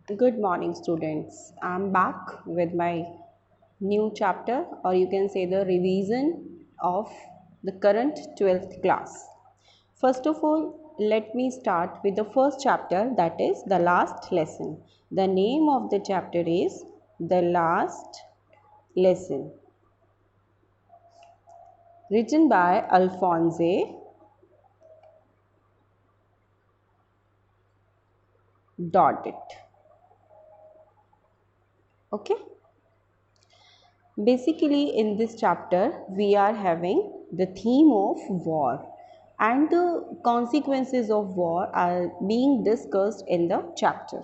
Good morning, students. I'm back with my new chapter, or you can say the revision of the current 12th class. First of all, let me start with the first chapter, that is the last lesson. The name of the chapter is The Last Lesson, written by Alphonse Daudet. Okay. Basically, in this chapter, we are having the theme of war and the consequences of war are being discussed in the chapter.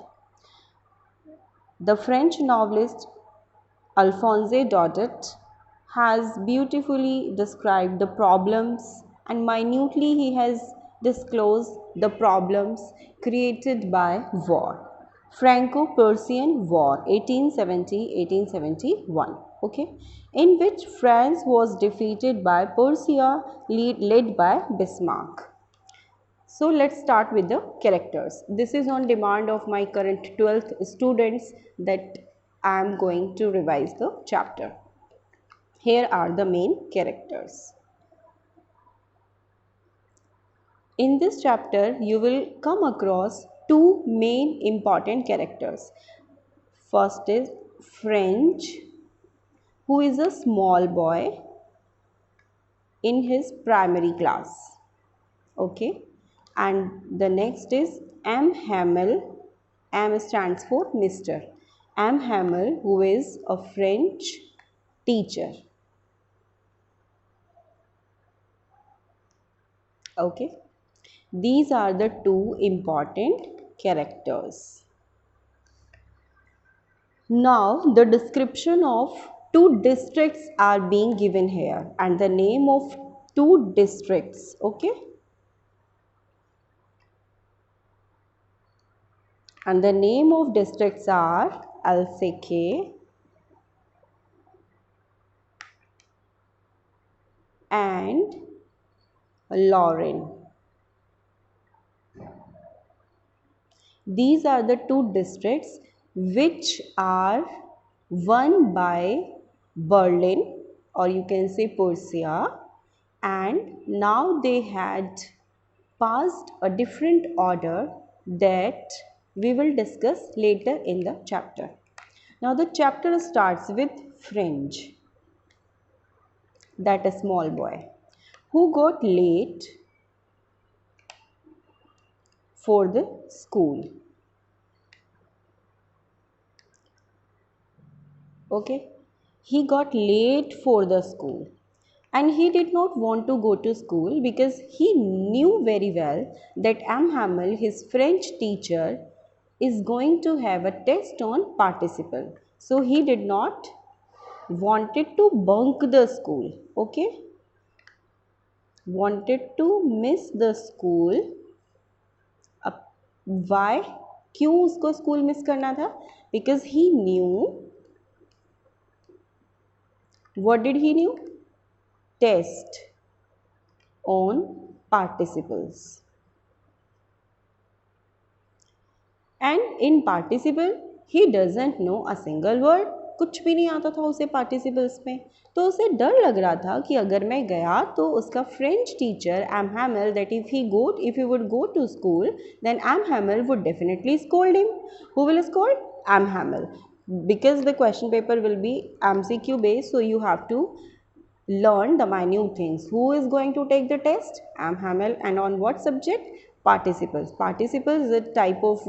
The French novelist Alphonse Daudet has beautifully described the problems and minutely he has disclosed the problems created by war. Franco-Prussian War 1870-1871, okay, in which France was defeated by Prussia led by Bismarck. So let's start with the characters. This is on demand of my current 12th students that I am going to revise the chapter. Here are the main characters. In this chapter, you will come across two main important characters. First is French, who is a small boy in his primary class. Okay, and the next is M. Hamel. M stands for Mr. M. Hamel, who is a French teacher. Okay, these are the two important characters. Now the description of two districts are being given here and the name of two districts. Okay, and the name of districts are Alsace and Lorraine. These are the two districts which are won by Berlin, or you can say Prussia, and now they had passed a different order that we will discuss later in the chapter. Now the chapter starts with French, that a small boy who got late for the school. Okay, he got late for the school and he did not want to go to school because he knew very well that M. Hamel, his French teacher, is going to have a test on participle. So he did not wanted to bunk the school. Okay, wanted to miss the school. Why? क्यों उसको school miss करना था? Because he knew. What did he knew? Test on participles. And in participle he doesn't know a single word. कुछ भी नहीं आता था उसे participles में. तो उसे डर लग रहा था कि अगर मैं गया तो उसका French teacher M. Hamel, that if he would go to school, then M. Hamel would definitely scold him. Who will scold? M. Hamel. Because the question paper will be MCQ based, so you have to learn the minute things. Who is going to take the test? M. Hamel. And on what subject? Participles. Participles is a type of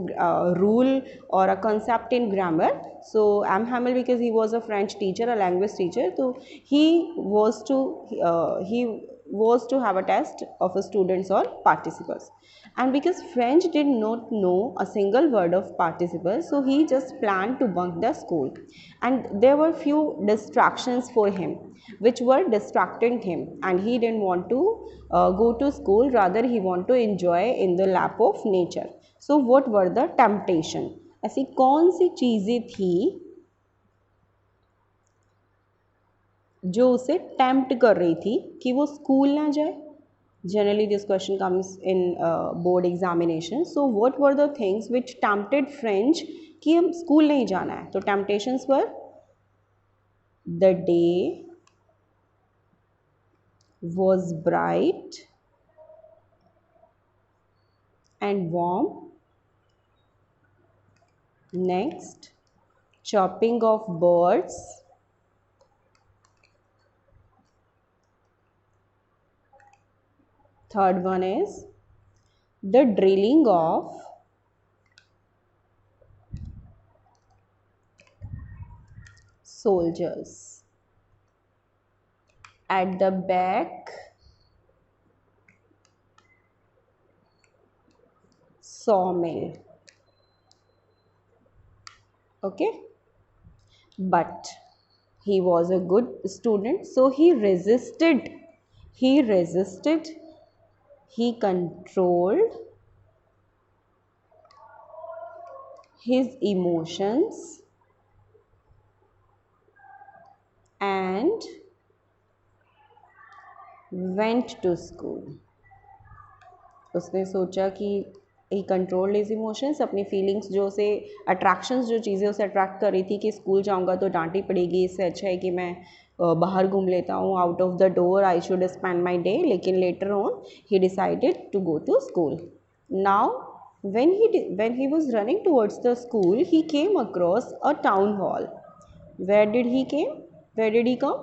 rule or a concept in grammar. So M. Hamel, because he was a French teacher, a language teacher, so he was to have a test of students on participles. And because French did not know a single word of participles, so he just planned to bunk the school. And there were few distractions for him which were distracting him, and he didn't want to go to school, rather he want to enjoy in the lap of nature. So what were the temptation? ऐसी कौन सी चीज़ें थी जो उसे tempt कर रही थी कि वो स्कूल ना जाए? Generally this question comes in board examination. So what were the things which tempted French कि हम स्कूल नहीं जाना है। तो temptations were the day was bright and warm. Next, chirping of birds. Third one is the drilling of soldiers. At the back, sawmill. Okay, but he was a good student, so he resisted. He resisted. He controlled his emotions and went to school. उसने सोचा कि ही controlled his emotions, अपनी feelings जो उसे attractions, जो चीज़ें उसे attract कर रही थी कि स्कूल जाऊंगा तो डांटी पड़ेगी, इससे अच्छा है कि मैं बाहर घूम लेता हूँ, out of the door I should spend my day. लेकिन later on he decided to go to school. Now when he was running towards the school, he came across a town hall. Where did he come?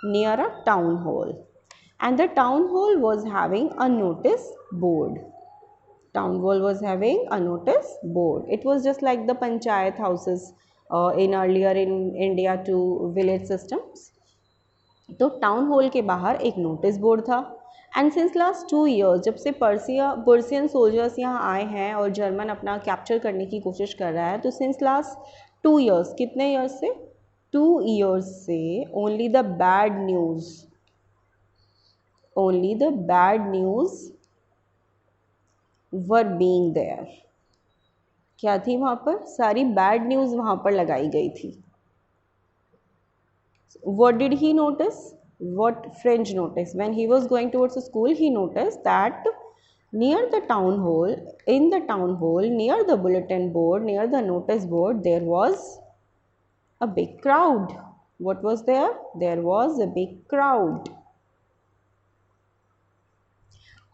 Near a town hall. And the town hall was having a notice board. Town hall was having a notice board. It was just like the panchayat houses in earlier in India to village systems. तो town hall के बाहर एक notice board था. And since last 2 years, जब से Persian soldiers यहाँ आए हैं और जर्मन अपना कैप्चर करने की कोशिश कर रहा है, तो सिंस लास्ट 2 years, कितने ईयर्स से? 2 years से only the bad news were being there. क्या थी वहाँ पर? सारी बैड न्यूज़ वहाँ पर लगाई गई थी. What did he notice? What French noticed? When he was going towards the school, he noticed that near the town hall, near the bulletin board, near the notice board, there was a big crowd. What was there? There was a big crowd.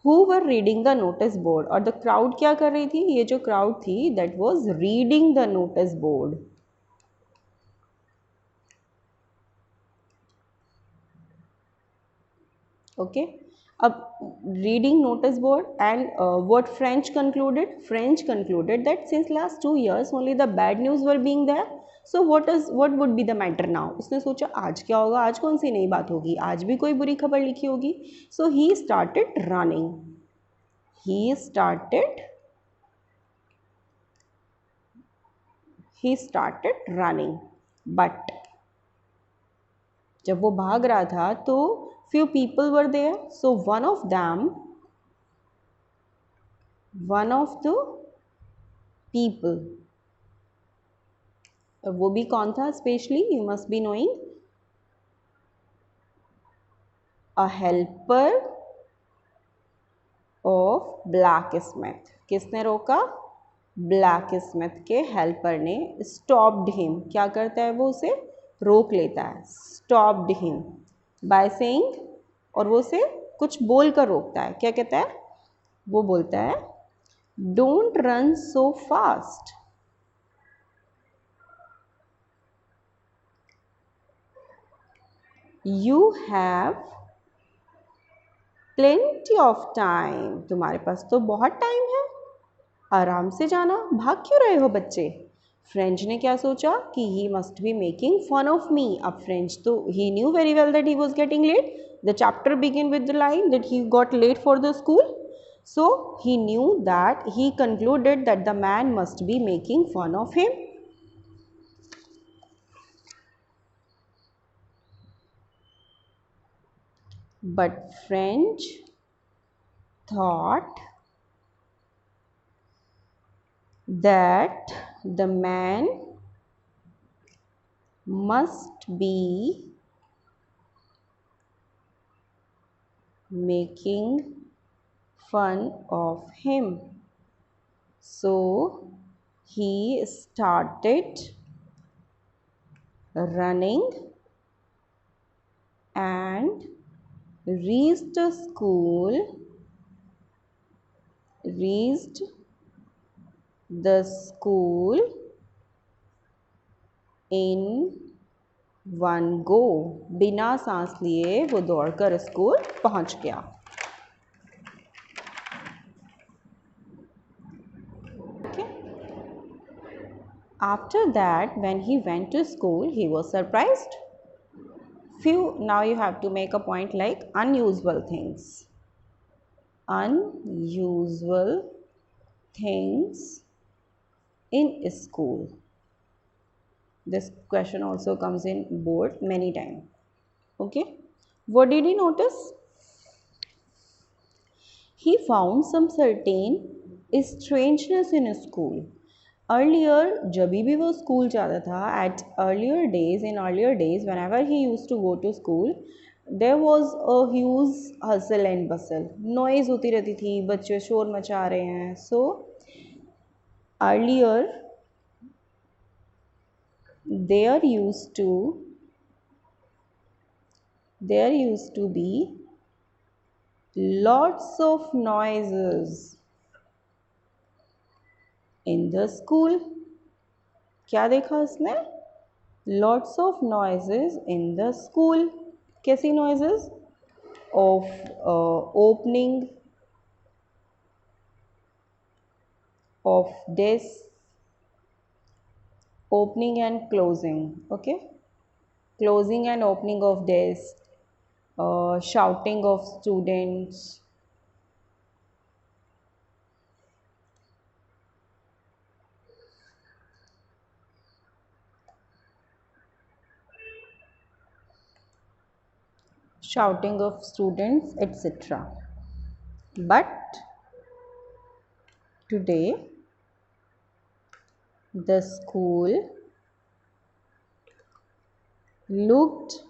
Who were reading the notice board? और the crowd क्या कर रही थी? ये जो crowd थी, that was reading the notice board. Okay. अब reading notice board and what French concluded? French concluded that since last 2 years only the bad news were being there. So what would be the matter now? उसने सोचा आज क्या होगा, आज कौन सी नई बात होगी, आज भी कोई बुरी खबर लिखी होगी. So he started running. He started running. But जब वो भाग रहा था तो few people were there. So one of the people, वो भी कौन था? Specially you must be knowing, a helper of blacksmith. किसने रोका? ब्लैकस्मिथ के हेल्पर ने स्टॉप्ड हिम. क्या करता है वो? उसे रोक लेता है. स्टॉप्ड हिम बाय सेइंग, और वो उसे कुछ बोल कर रोकता है. क्या कहता है? वो बोलता है don't run so fast. You have plenty of time. तुम्हारे पास तो बहुत टाइम है, आराम से जाना, भाग क्यों रहे हो बच्चे. फ्रेंच ने क्या सोचा कि he must be making fun of me. अब फ्रेंच तो he knew very well that he was getting late. The chapter begin with the line that he got late for the school. So he knew that, he concluded that the man must be making fun of him. But French thought that the man must be making fun of him. So he started running and reached the school in one go. बिना सांस लिए वो दौड़कर school पहुंच गया. Okay. After that, when he went to school, he was surprised. Now you have to make a point like unusual things. Unusual things in school. This question also comes in board many times. Okay. What did he notice? He found some certain strangeness in school. Earlier, जब भी वो school जाता था, at earlier days, whenever he used to go to school, there was a huge hustle and bustle. Noise होती रहती थी, बच्चे शोर मचा रहे हैं. So earlier, there used to be lots of noises in the school. क्या देखा उसने? Lots of noises in the school. कैसी noises? Of opening of desks, opening and closing. Okay, closing and opening of desks, shouting of students. Shouting of students, etc. But today the school looked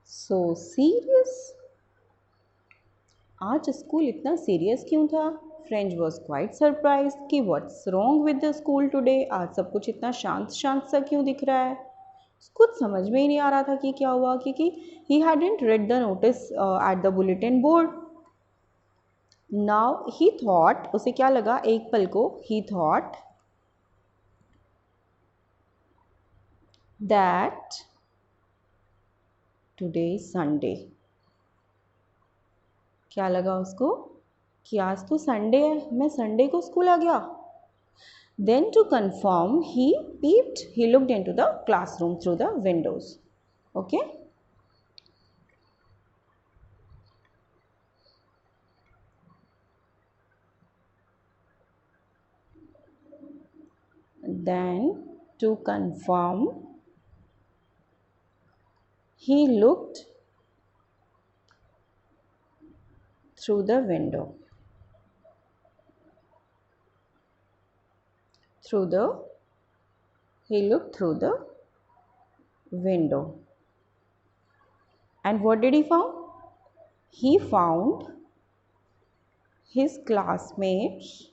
so serious. आज school इतना serious क्यों था? French was quite surprise कि what's wrong with the school today. आज सब कुछ इतना शांत शांत सा क्यों दिख रहा है? कुछ समझ में ही नहीं आ रहा था कि क्या हुआ, क्योंकि he hadn't read the notice at the bulletin board. Now he thought, उसे क्या लगा एक पल को, he thought that today Sunday. क्या लगा उसको कि आज तो संडे है, मैं संडे को स्कूल आ गया. Then to confirm, he looked into the classroom through the windows. Okay. Then to confirm, he looked through the window. He looked through the window. And what did he found? He found his classmates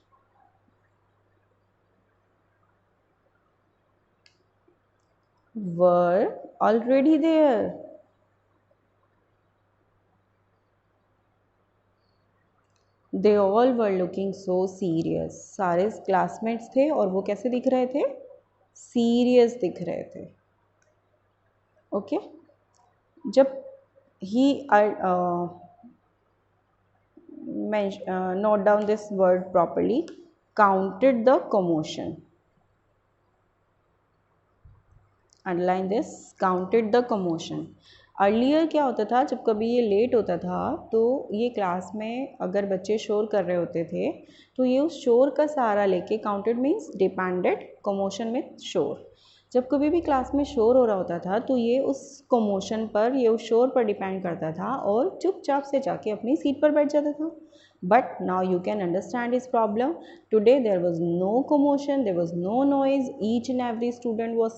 were already there. They all were looking so serious. सारे classmates थे और वो कैसे दिख रहे थे? Serious दिख रहे थे. ओके. जब he note down this word properly, counted the commotion. Underline this, counted the commotion. Earlier क्या होता था, जब कभी ये लेट होता था तो ये क्लास में अगर बच्चे शोर कर रहे होते थे तो ये उस शोर का सहारा लेके, काउंटेड मीन्स डिपेंडेड, कमोशन में शोर. जब कभी भी क्लास में शोर हो रहा होता था तो ये उस कमोशन पर, ये उस शोर पर डिपेंड करता था और चुपचाप से जाके अपनी सीट पर बैठ जाता था. But now you can understand his problem. Today there was no commotion, there was no noise. Each and every student was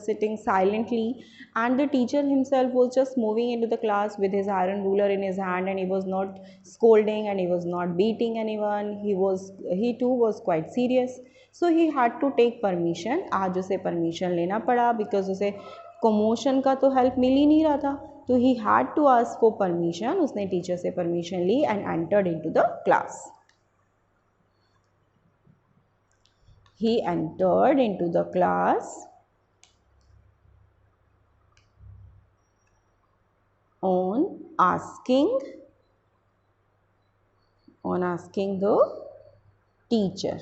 sitting silently, and the teacher himself was just moving into the class with his iron ruler in his hand, and he was not scolding and he was not beating anyone. He too was quite serious. So he had to take permission. आज उसे permission लेना पड़ा because उसे commotion का तो help मिल ही नहीं रहा था. तो he had to ask for permission. उसने टीचर से परमिशन ली and entered into the class. He entered into the class on asking the teacher.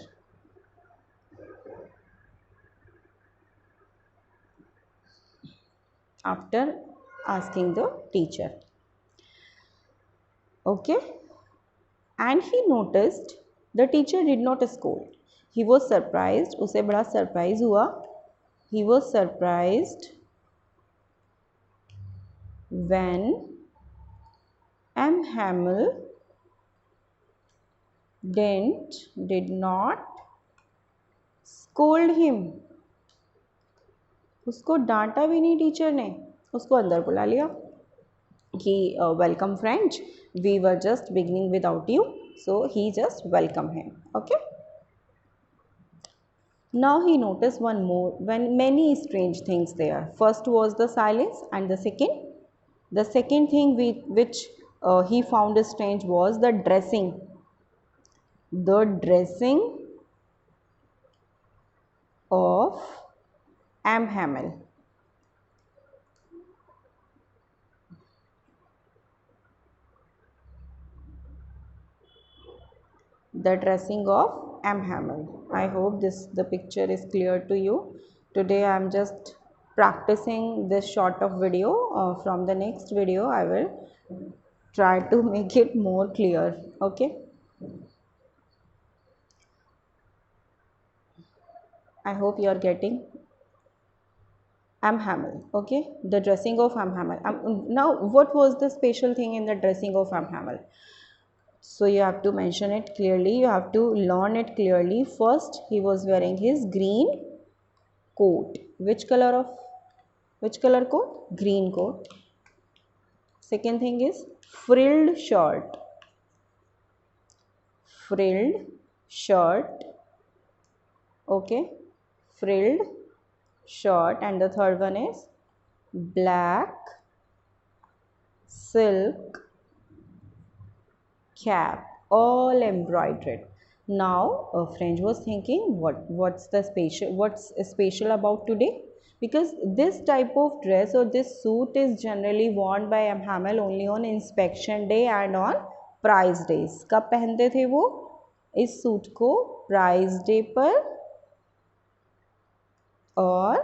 After asking the teacher. Okay. And he noticed the teacher did not scold. He was surprised. उसे बड़ा surprise हुआ. He was surprised when M. Hamel did not scold him. उसको डांटा भी नहीं teacher ने. उसको अंदर बुला लिया कि welcome friends, we were just beginning without you, so he just welcome him. Okay. Now he noticed one more, when many strange things there. First was the silence, and the second thing which he found strange was the dressing. The dressing of M. Hamel. The dressing of M. Hamel. I hope the picture is clear to you. Today I am just practicing this short of video. From the next video I will try to make it more clear. Okay. I hope you are getting M. Hamel. Okay. The dressing of M. Hamel. Now what was the special thing in the dressing of M. Hamel? So you have to mention it clearly, you have to learn it clearly. First, he was wearing his green coat. Which color coat? Green coat. Second thing is frilled shirt. Okay. Frilled shirt. And the third one is black silk cap, all embroidered. Now a friend was thinking, what's special about today? Because this type of dress or this suit is generally worn by M. Hamel only on inspection day and on prize days. कब पहनते थे वो इस suit को? Prize day पर और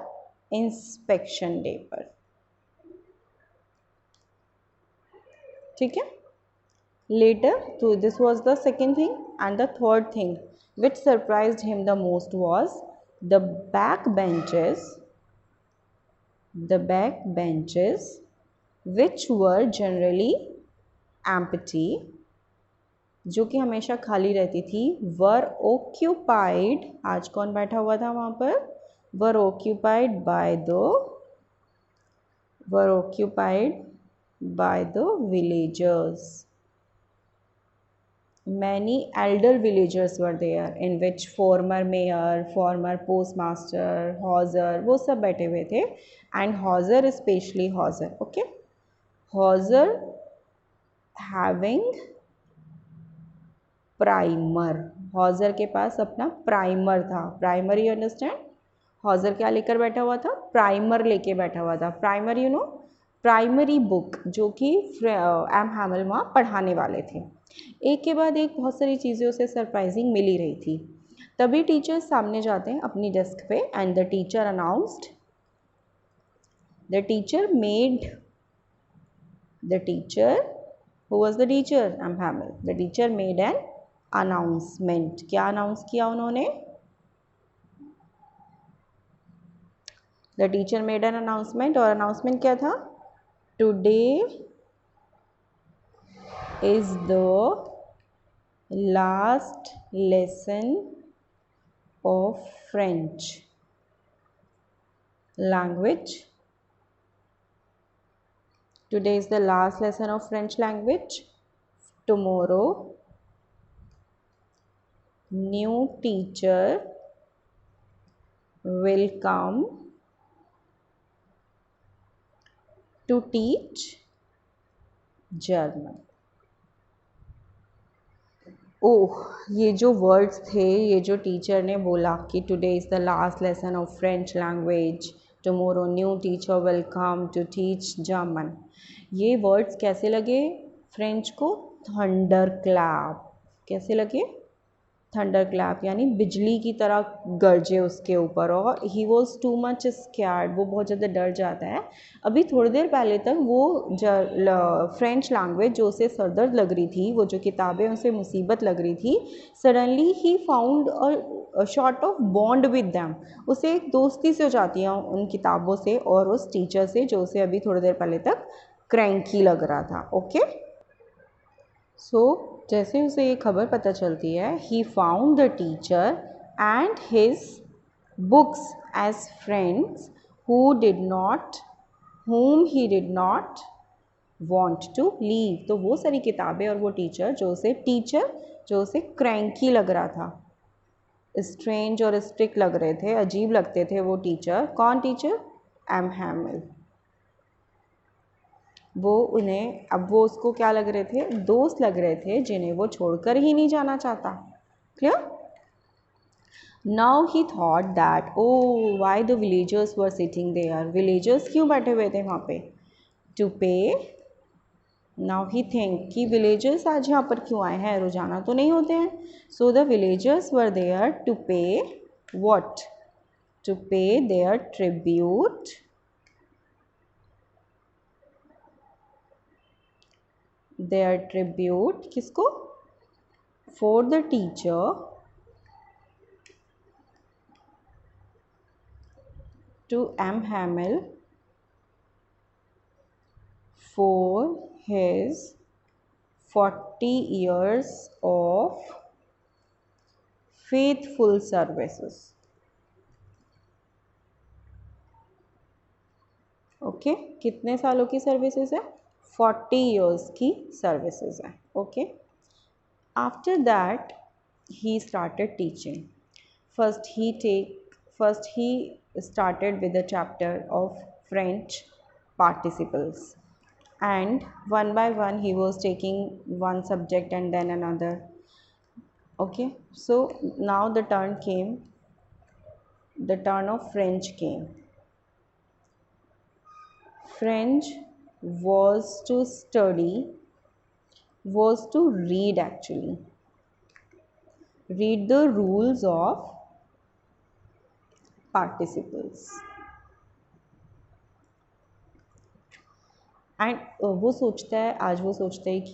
inspection day पर. ठीक है. Later, so this was the second thing, and the third thing which surprised him the most was the back benches which were generally empty, जो कि हमेशा खाली रहती थी, were occupied. आज कौन बैठा हुआ था वहाँ पर? were occupied by the villagers. Many elder villagers were there, in which former mayor, former postmaster, hawser, वो सब बैठे हुए थे. And hawser, especially hawser. Okay. Hawser having primer. hawser के पास अपना primer था. Primer, you understand? hawser क्या लेकर बैठा हुआ था? Primer लेके बैठा हुआ था. Primer, you know, primary book जो कि एम हैमल वहाँ पढ़ाने वाले थे. एक के बाद एक बहुत सारी चीज़ें उसे सरप्राइजिंग मिल ही रही थी. तभी टीचर सामने जाते हैं अपनी डेस्क पे, and the teacher announced, the teacher who was the teacher? M Hamel. The teacher made an announcement. क्या अनाउंस किया उन्होंने? The teacher made an announcement. और अनाउंसमेंट क्या था? Today is the last lesson of French language. Today is the last lesson of French language. Tomorrow, new teacher will come to teach German. ओह, ये जो words थे, ये जो teacher ने बोला कि today is the last lesson of French language, tomorrow new teacher will come to teach German, ये words कैसे लगे फ्रेंच को? Thunder clap. कैसे लगे? थंडर क्लैप, यानी बिजली की तरह गरजे उसके ऊपर। और he was too much scared, वो बहुत ज़्यादा डर जाता है। अभी थोड़ी देर पहले तक वो फ्रेंच लैंग्वेज जो उसे सरदर्द लग रही थी, वो जो किताबें उसे मुसीबत लग रही थी, suddenly he found a short of bond with them. उसे एक दोस्ती से हो जाती है उन किताबों से और उस टीचर से जो उसे अभी थोड़ी देर पहले तक क्रैंकी लग रहा था। ओके, सो जैसे उसे ये खबर पता चलती है, he found the teacher and his books as friends whom he did not want to leave। तो वो सारी किताबें और वो टीचर जो उसे क्रैंकी लग रहा था, स्ट्रेंज और स्ट्रिक्ट लग रहे थे, अजीब लगते थे वो टीचर। कौन टीचर? एम हैमिल। अब वो उसको क्या लग रहे थे? दोस्त लग रहे थे, जिन्हें वो छोड़कर ही नहीं जाना चाहता। Clear? Now he thought that oh why the villagers were sitting there. Villagers क्यों बैठे हुए थे वहाँ पे? To pay. Now he think कि विलेजर्स आज यहाँ पर क्यों आए हैं, रोजाना तो नहीं होते हैं। So the villagers were there to pay what? To pay their tribute, किसको? For the teacher to M. Hamill for his 40 years of faithful services। Okay, कितने सालों की सर्विसेज है? 40 years की सर्विसेज है। Okay, after that he started teaching। First he started with a chapter of French participles, and one by one he was taking one subject and then another। Okay, so now the turn of French came। French was to read, actually read the rules of participles। And वो सोचता है कि